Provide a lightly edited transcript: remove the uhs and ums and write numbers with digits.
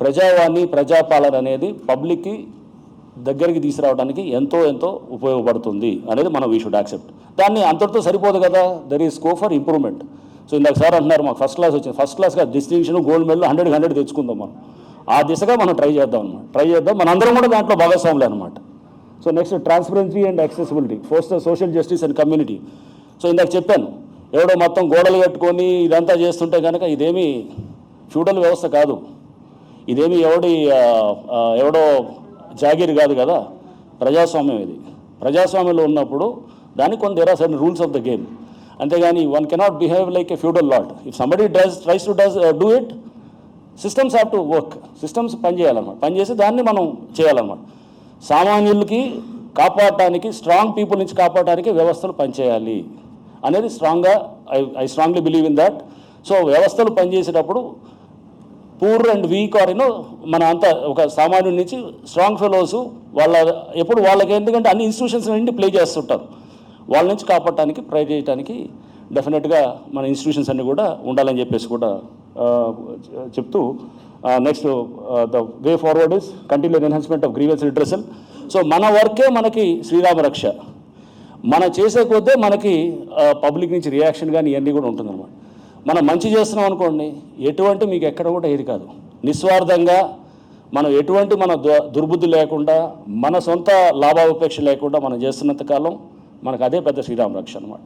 ప్రజావాణి ప్రజాపాలన అనేది పబ్లిక్కి దగ్గరికి తీసుకురావడానికి ఎంతో ఉపయోగపడుతుంది అనేది మనం వీ షుడ్ యాక్సెప్ట్. దాన్ని అంతటితో సరిపోదు కదా, there is scope for improvement. So ఇందాక సార్ అంటున్నారు మాకు ఫస్ట్ క్లాస్ వచ్చింది, ఫస్ట్ క్లాస్గా డిస్టింక్షన్ గోల్డ్ మెడల్ 100 తెచ్చుకుందాం మనం. ఆ దిశగా మనం ట్రై చేద్దాం మనందరం కూడా దాంట్లో భాగస్వాములే అనమాట. So next transparency and accessibility, foster social justice and community. So ఇందాక చెప్పాను, ఎవడో మొత్తం గోడలు కట్టుకొని ఇదంతా చేస్తుంటే కనుక ఇదేమీ ఫ్యూడల్ వ్యవస్థ కాదు, ఇదేమి ఎవడో జాగీర్ కాదు కదా, ప్రజాస్వామ్యం. ఇది ప్రజాస్వామ్యంలో ఉన్నప్పుడు దానికి కొన్ని there are certain rules of the game. అంతేగాని one cannot behave like a feudal lot. If somebody tries to do it, systems have to work. Systems పనిచేయాలన్నమాట, పనిచేసి దాన్ని మనం చేయాలన్నమాట. సామాన్యులకి కాపాడటానికి, స్ట్రాంగ్ పీపుల్ నుంచి కాపాడటానికి వ్యవస్థలు పనిచేయాలి అనేది స్ట్రాంగ్గా I strongly believe in that. So వ్యవస్థలు పనిచేసేటప్పుడు పూర్ అండ్ వీక్ ఆర్ మన అంతా ఒక సామాన్యుడి నుంచి స్ట్రాంగ్ ఫెలోస్ ఎప్పుడు వాళ్ళకి, ఎందుకంటే అన్ని ఇన్స్టిట్యూషన్స్ నుండి ప్లే చేస్తుంటారు, వాళ్ళ నుంచి కాపాడటానికి ట్రై చేయడానికి డెఫినెట్గా మన ఇన్స్టిట్యూషన్స్ అన్నీ కూడా ఉండాలని చెప్పేసి కూడా చెప్తూ, next the way forward is continued enhancement of grievance redressal. So మన వర్కే మనకి శ్రీరామ రక్ష. మనం చేసే కొద్దే మనకి పబ్లిక్ నుంచి రియాక్షన్ కానీ ఇవన్నీ కూడా ఉంటుందన్నమాట. మనం మంచి చేస్తున్నాం అనుకోండి, ఎటువంటి మీకు ఎక్కడ కూడా ఏది కాదు, నిస్వార్థంగా మనం ఎటువంటి మన దుర్బుద్ధి లేకుండా, మన సొంత లాభాపేక్ష లేకుండా మనం చేస్తున్నంత కాలం మనకు అదే పెద్ద శ్రీరామ రక్ష అనమాట.